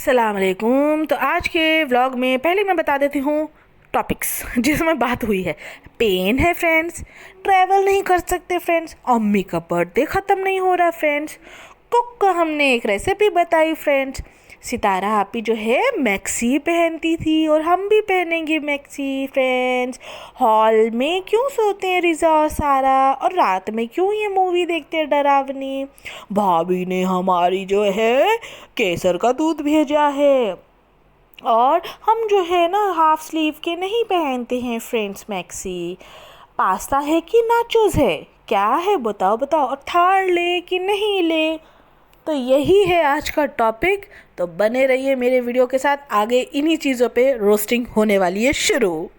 अस्सलाम वालेकुम। तो आज के व्लॉग में पहले मैं बता देती हूँ टॉपिक्स जिसमें बात हुई है। पेन है फ्रेंड्स, ट्रैवल नहीं कर सकते फ्रेंड्स, अम्मी का बर्थडे ख़त्म नहीं हो रहा फ्रेंड्स, कुक को हमने एक रेसिपी बताई फ्रेंड्स, सितारा आपी जो है मैक्सी पहनती थी और हम भी पहनेंगे मैक्सी फ्रेंड्स, हॉल में क्यों सोते हैं रिज़ा और सारा, और रात में क्यों ये मूवी देखते हैं डरावनी, भाभी ने हमारी जो है केसर का दूध भेजा है, और हम जो है ना हाफ स्लीव के नहीं पहनते हैं फ्रेंड्स मैक्सी। पास्ता है कि नाचोस है, क्या है बताओ बताओ, और थार ले कि नहीं ले। तो यही है आज का टॉपिक। तो बने रहिए मेरे वीडियो के साथ, आगे इन्हीं चीज़ों पे रोस्टिंग होने वाली है शुरू।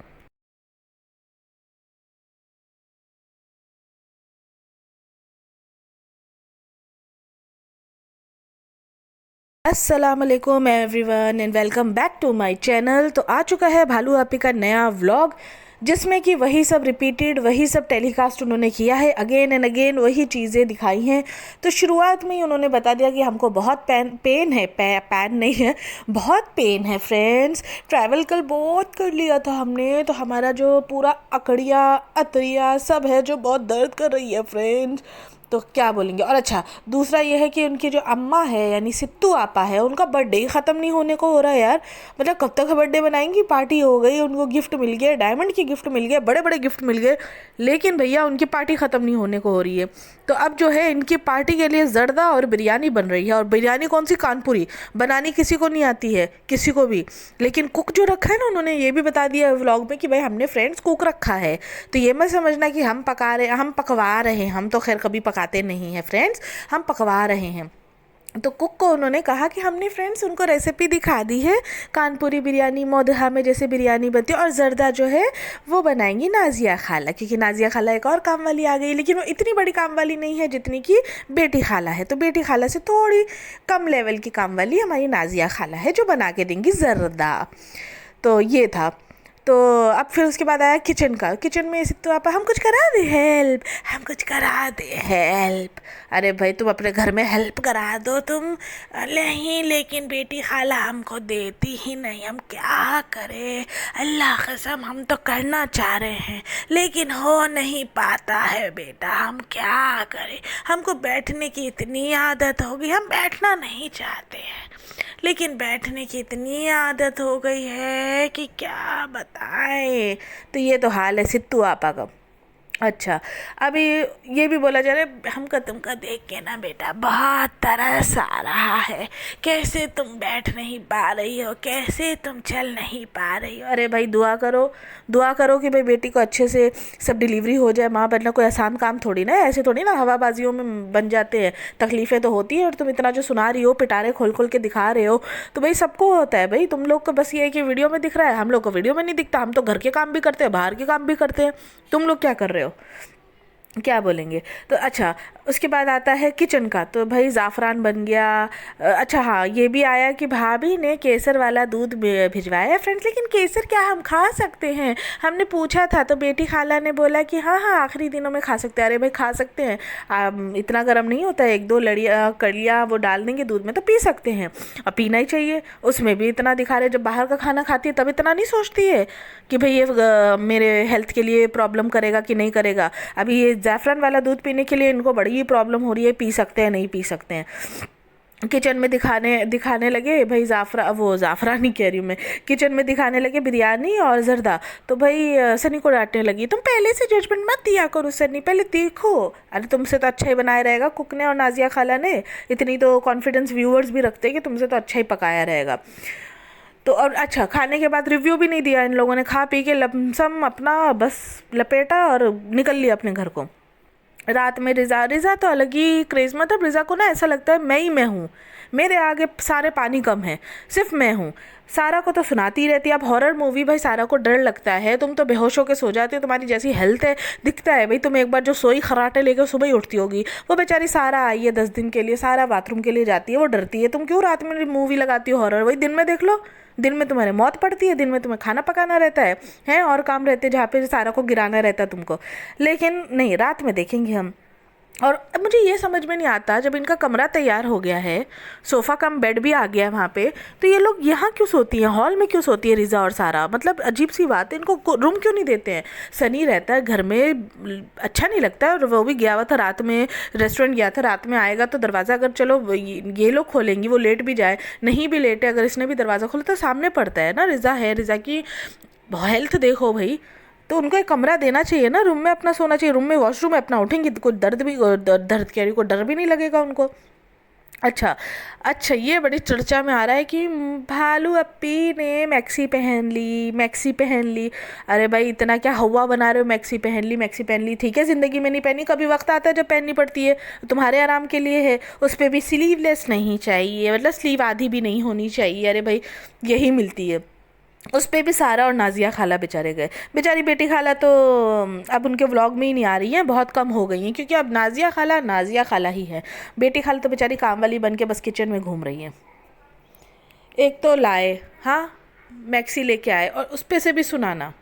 अस्सलाम वालेकुम everyone and welcome back to my channel. तो आ चुका है भालू आपी का नया व्लॉग, जिसमें कि वही सब रिपीटेड, वही सब टेलीकास्ट उन्होंने किया है, अगेन एंड अगेन वही चीज़ें दिखाई हैं। तो शुरुआत में ही उन्होंने बता दिया कि हमको बहुत पेन है, पैन नहीं है, बहुत पेन है फ्रेंड्स। ट्रैवल कल बहुत कर लिया था हमने, तो हमारा जो पूरा अकड़िया अतरिया सब है जो बहुत दर्द कर रही है फ्रेंड्स। तो क्या बोलेंगे। और अच्छा, दूसरा ये है कि उनकी जो अम्मा है यानी सित्तू आपा है, उनका बर्थडे ही ख़त्म नहीं होने को हो रहा है यार। मतलब कब तक बर्थडे बनाएंगी, पार्टी हो गई, उनको गिफ्ट मिल गया, डायमंड की गिफ्ट मिल गया, बड़े बड़े गिफ्ट मिल गए, लेकिन भैया उनकी पार्टी ख़त्म नहीं होने को हो रही है। तो अब जो है इनकी पार्टी के लिए जर्दा और बिरयानी बन रही है, और बिरयानी कौन सी, कानपुरी। बनानी किसी को नहीं आती है, किसी को भी, लेकिन कुक जो रखा है ना, उन्होंने ये भी बता दिया व्लॉग में कि भाई हमने फ्रेंड्स कुक रखा है। तो ये मत समझना कि हम पका रहे, हम पकवा रहे हैं, हम तो खैर कभी पकाते नहीं हैं फ्रेंड्स, हम पकवा रहे हैं। तो कुक को उन्होंने कहा कि हमने फ्रेंड्स उनको रेसिपी दिखा दी है, कानपुरी बिरयानी मोदहा में जैसे बिरयानी बनती है, और जर्दा जो है वो बनाएंगी नाजिया खाला, क्योंकि नाजिया खाला एक और काम वाली आ गई, लेकिन वो इतनी बड़ी काम वाली नहीं है जितनी कि बेटी खाला है। तो बेटी खाला से थोड़ी कम लेवल की काम वाली हमारी नाजिया खाला है, जो बना के देंगी जर्दा। तो ये था। तो अब फिर उसके बाद आया किचन का। किचन में सिद्धू आपा, हम कुछ करा दे हेल्प, हम कुछ करा दे हेल्प। अरे भाई तुम अपने घर में हेल्प करा दो तुम। नहीं, लेकिन बेटी खाला हमको देती ही नहीं, हम क्या करें, अल्लाह कसम हम तो करना चाह रहे हैं लेकिन हो नहीं पाता है बेटा, हम क्या करें। हमको बैठने की इतनी आदत हो गई, हम बैठना नहीं चाहते हैं, लेकिन बैठने की इतनी आदत हो गई है कि क्या बताएं। तो ये तो हाल है सित्तू आपा का। अच्छा, अभी ये भी बोला जा रहा है, हमको तुमको देख के ना बेटा बहुत तरस आ रहा है, कैसे तुम बैठ नहीं पा रही हो, कैसे तुम चल नहीं पा रही हो। अरे भाई दुआ करो, दुआ करो कि भाई बेटी को अच्छे से सब डिलीवरी हो जाए। माँ बनना कोई आसान काम थोड़ी ना है, ऐसे थोड़ी ना हवाबाजियों में बन जाते हैं, तकलीफ़ें तो होती हैं। और तुम इतना जो सुना रही हो, पिटारे खोल खोल के दिखा रहे हो, तो भाई सबको होता है भाई। तुम लोग को बस ये है कि वीडियो में दिख रहा है, हम लोग को वीडियो में नहीं दिखता, हम तो घर के काम भी करते हैं, बाहर के काम भी करते हैं। तुम लोग क्या कर रहे हो, क्या बोलेंगे। तो अच्छा, उसके बाद आता है किचन का। तो भाई ज़ाफ़रान बन गया। अच्छा हाँ, ये भी आया कि भाभी ने केसर वाला दूध भिजवाया है फ्रेंड्स, लेकिन केसर क्या हम खा सकते हैं, हमने पूछा था। तो बेटी खाला ने बोला कि हाँ हाँ आखिरी दिनों में खा सकते हैं। अरे भाई खा सकते हैं, इतना गर्म नहीं होता है, एक दो लड़िया कड़िया वो डाल देंगे दूध में तो पी सकते हैं, और पीना ही चाहिए। उसमें भी इतना दिखा रहे, जब बाहर का खाना खाती है तब इतना नहीं सोचती है कि भाई ये मेरे हेल्थ के लिए प्रॉब्लम करेगा कि नहीं करेगा। अभी ये ज़ैफ़रान वाला दूध पीने के लिए इनको बड़ी प्रॉब्लम हो रही है, पी सकते हैं नहीं पी सकते हैं। किचन में दिखाने लगे भाई ज़ाफ़रान ही कह रही हूँ मैं, किचन में दिखाने लगे बिरयानी और जर्दा। तो भाई सनी को डांटने लगी, तुम पहले से जजमेंट मत दिया करो सनी, पहले देखो। अरे तुमसे तो अच्छा ही बनाया रहेगा कुक ने और नाजिया खाला ने, इतनी तो कॉन्फिडेंस व्यूअर्स भी रखते हैं कि तुमसे तो अच्छा ही पकाया रहेगा। तो और अच्छा, खाने के बाद रिव्यू भी नहीं दिया इन लोगों ने, खा पी के लमसम अपना बस लपेटा और निकल लिया अपने घर को। रात में रिज़ा तो अलग ही क्रेज़, मतलब रिज़ा को ना ऐसा लगता है मैं ही मैं हूँ, मेरे आगे सारे पानी कम है, सिर्फ मैं हूँ। सारा को तो सुनाती ही रहती है। अब हॉरर मूवी भाई सारा को डर लगता है, तुम तो बेहोश होकर सो जाती हो, तुम्हारी जैसी हेल्थ है दिखता है भाई, तुम एक बार जो सोई खराटे लेकर सुबह ही उठती होगी। वो बेचारी सारा आई है 10 दिन के लिए, सारा बाथरूम के लिए जाती है, वो डरती है। तुम क्यों रात में मूवी लगाती हो हॉरर, वही दिन में देख लो, दिन में तुम्हारे मौत पड़ती है, दिन में तुम्हें खाना पकाना रहता है हैं और काम रहते हैं जहाँ पे सारा को गिराना रहता है तुमको। लेकिन नहीं, रात में देखेंगे हम, और अब मुझे ये समझ में नहीं आता, जब इनका कमरा तैयार हो गया है, सोफ़ा कम बेड भी आ गया है वहाँ पे, तो ये लोग यहाँ क्यों सोती हैं, हॉल में क्यों सोती है रिज़ा और सारा? मतलब अजीब सी बात है, इनको रूम क्यों नहीं देते हैं? सनी रहता है घर में, अच्छा नहीं लगता है। और वो भी गया हुआ था रात में, रेस्टोरेंट गया था, रात में आएगा तो दरवाज़ा अगर चलो ये लोग खोलेंगी, वो लेट भी जाए, नहीं भी लेटे, अगर इसने भी दरवाज़ा खोला तो सामने पड़ता है ना, रिज़ा है, रिज़ा की हेल्थ देखो भाई। तो उनको एक कमरा देना चाहिए ना, रूम में अपना सोना चाहिए, रूम में वॉशरूम है अपना, उठेंगे तो कोई दर्द कह रही, कोई डर भी नहीं लगेगा उनको। अच्छा अच्छा, ये बड़ी चर्चा में आ रहा है कि भालू अपी ने मैक्सी पहन ली, मैक्सी पहन ली। अरे भाई इतना क्या हवा बना रहे हो, मैक्सी पहन ली, मैक्सी पहन ली, ठीक है ज़िंदगी में नहीं पहनी, कभी वक्त आता है जब पहननी पड़ती है, तुम्हारे आराम के लिए है। उस पर भी स्लीवलेस नहीं चाहिए, मतलब स्लीव आधी भी नहीं होनी चाहिए। अरे भाई यही मिलती है। उस पे भी सारा और नाजिया खाला बेचारे गए। बेचारी बेटी खाला तो अब उनके व्लॉग में ही नहीं आ रही हैं, बहुत कम हो गई हैं, क्योंकि अब नाजिया खाला ही है। बेटी खाला तो बेचारी काम वाली बन के बस किचन में घूम रही हैं। एक तो लाए, हाँ मैक्सी लेके आए, और उस पे से भी सुनाना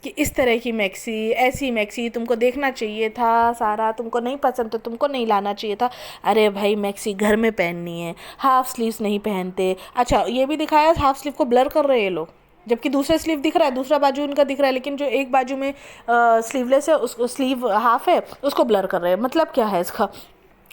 कि इस तरह की मैक्सी, ऐसी मैक्सी तुमको देखना चाहिए था सारा, तुमको नहीं पसंद तो तुमको नहीं लाना चाहिए था। अरे भाई मैक्सी घर में पहननी है, हाफ स्लीव्स नहीं पहनते। अच्छा ये भी दिखाया हाफ स्लीव को ब्लर कर रहे हैं ये लोग, जबकि दूसरा स्लीव दिख रहा है, दूसरा बाजू उनका दिख रहा है, लेकिन जो एक बाजू में स्लीवलेस है, उसको स्लीव हाफ है, उसको ब्लर कर रहे हैं। मतलब क्या है इसका?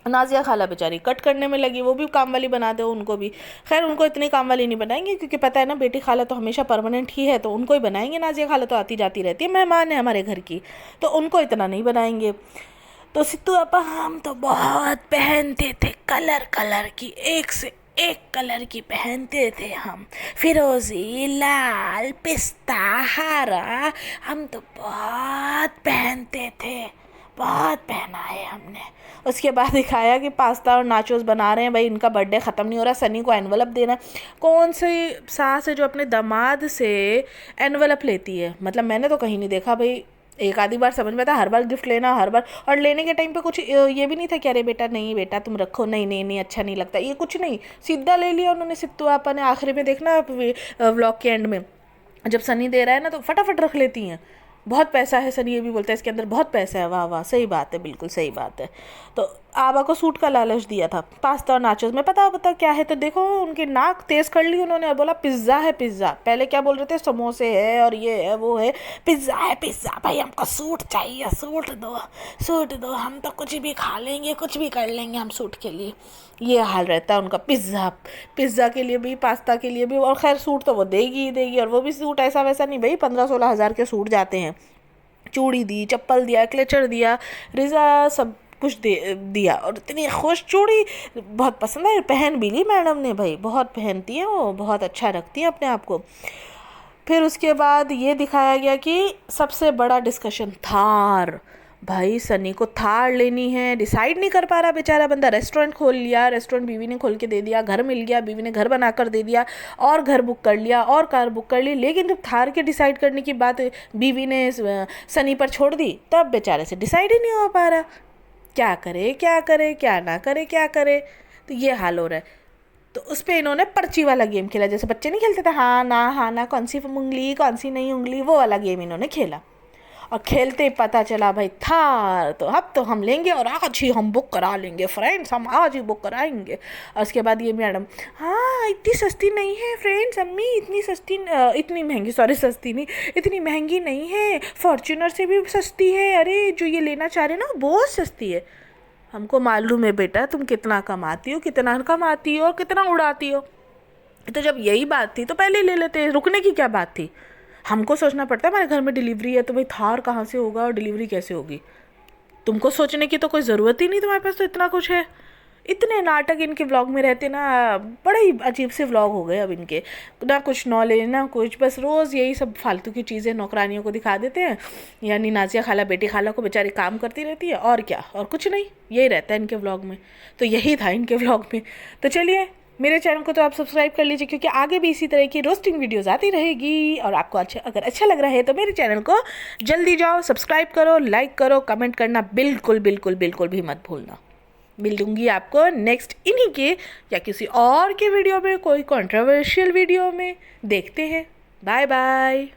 नाजिया खाला बेचारी कट करने में लगी, वो भी काम वाली बना दो उनको भी। खैर उनको इतनी काम वाली नहीं बनाएंगे, क्योंकि पता है ना बेटी खाला तो हमेशा परमानेंट ही है, तो उनको ही बनाएंगे। नाजिया खाला तो आती जाती रहती है, मेहमान है हमारे घर की, तो उनको इतना नहीं बनाएंगे। तो सिद्धू अपा हम तो बहुत पहनते थे कलर कलर की, एक से एक कलर की पहनते थे हम, फिरोजी, लाल, पिस्ता, हरा, हम तो बहुत पहनते थे, बहुत पहना है हमने। उसके बाद दिखाया कि पास्ता और नाचोस बना रहे हैं। भाई इनका बर्थडे ख़त्म नहीं हो रहा, सनी को एनवलप देना। कौन सी सास है जो अपने दामाद से एनवलप लेती है? मतलब मैंने तो कहीं नहीं देखा भाई। एक आधी बार समझ में था, हर बार गिफ्ट लेना, हर बार, और लेने के टाइम पे कुछ ये भी नहीं था कि अरे बेटा नहीं बेटा तुम रखो, नहीं नहीं नहीं अच्छा नहीं लगता, ये कुछ नहीं, सीधा ले लिया उन्होंने। सिद्धू आपा ने आखिरी में देखना व्लॉग के एंड में, जब सनी दे रहा है ना तो फटाफट रख लेती हैं। बहुत पैसा है, सनी ये भी बोलता है इसके अंदर बहुत पैसा है। वाह वाह, सही बात है, बिल्कुल सही बात है। तो आबा को सूट का लालच दिया था, पास्ता और नाचोस में पता क्या है, तो देखो उनकी नाक तेज़ कर ली उन्होंने और बोला पिज़्ज़ा है पिज़्ज़ा। पहले क्या बोल रहे थे, समोसे है और ये है वो है, पिज़्ज़ा है पिज़्ज़ा। भाई हमको सूट चाहिए, सूट दो, हम तो कुछ भी खा लेंगे, कुछ भी कर लेंगे हम सूट के लिए। ये हाल रहता है उनका। पिज़्ज़ा के लिए भी, पास्ता के लिए भी, और खैर सूट तो वो देगी ही देगी। और वो भी सूट ऐसा वैसा नहीं भाई, 15-16 हज़ार के सूट जाते हैं। चूड़ी दी, चप्पल दिया, क्लेचर दिया, रिज़ा सब कुछ दिया, और इतनी खुश, चूड़ी बहुत पसंद है, पहन भी ली मैडम ने। भाई बहुत पहनती हैं वो, बहुत अच्छा रखती हैं अपने आप को। फिर उसके बाद ये दिखाया गया कि सबसे बड़ा डिस्कशन थार। भाई सनी को थार लेनी है, डिसाइड नहीं कर पा रहा बेचारा बंदा। रेस्टोरेंट खोल लिया, रेस्टोरेंट बीवी ने खोल के दे दिया, घर मिल गया, बीवी ने घर बना कर दे दिया, और घर बुक कर लिया, और कार बुक कर ली, लेकिन जब थार के डिसाइड करने की बात बीवी ने सनी पर छोड़ दी, तब बेचारे से डिसाइड ही नहीं हो पा रहा, क्या करे क्या करे, क्या ना करे क्या करे। तो ये हाल हो रहा है। तो उस पर इन्होंने पर्ची वाला गेम खेला, जैसे बच्चे नहीं खेलते थे हाँ ना, कौन सी उंगली कौन सी नहीं उंगली, वो वाला गेम इन्होंने खेला। और खेलते ही पता चला भाई थार तो अब तो हम लेंगे, और आज ही हम बुक करा लेंगे फ्रेंड्स, हम आज ही बुक कराएंगे। और उसके बाद ये मैडम, हाँ इतनी सस्ती नहीं है फ्रेंड्स, अम्मी इतनी महंगी, सॉरी सस्ती नहीं, इतनी महंगी नहीं है, फॉर्च्यूनर से भी सस्ती है, अरे जो ये लेना चाह रहे ना बहुत सस्ती है। हमको मालूम है बेटा तुम कितना कमाती हो, और कितना उड़ाती हो। तो जब यही बात थी तो पहले ही ले लेते, रुकने की क्या बात थी? हमको सोचना पड़ता है हमारे घर में डिलीवरी है तो भाई थार कहाँ से होगा और डिलीवरी कैसे होगी। तुमको सोचने की तो कोई ज़रूरत ही नहीं, तुम्हारे पास तो इतना कुछ है। इतने नाटक इनके व्लॉग में रहते ना, बड़े ही अजीब से व्लॉग हो गए अब इनके, ना कुछ नॉलेज ना कुछ, बस रोज़ यही सब फालतू की चीज़ें नौकरानियों को दिखा देते हैं, यानी नाजिया खाला बेटी खाला को बेचारी काम करती रहती है, और क्या, और कुछ नहीं, यही रहता है इनके व्लॉग में। तो यही था इनके व्लॉग में। तो चलिए मेरे चैनल को तो आप सब्सक्राइब कर लीजिए, क्योंकि आगे भी इसी तरह की रोस्टिंग वीडियोस आती रहेगी। और आपको अगर अच्छा लग रहा है तो मेरे चैनल को जल्दी जाओ सब्सक्राइब करो, लाइक करो, कमेंट करना बिल्कुल बिल्कुल बिल्कुल भी मत भूलना। मिल दूँगी आपको नेक्स्ट इन्हीं के या किसी और के वीडियो में, कोई कंट्रोवर्शियल वीडियो में। देखते हैं, बाय बाय।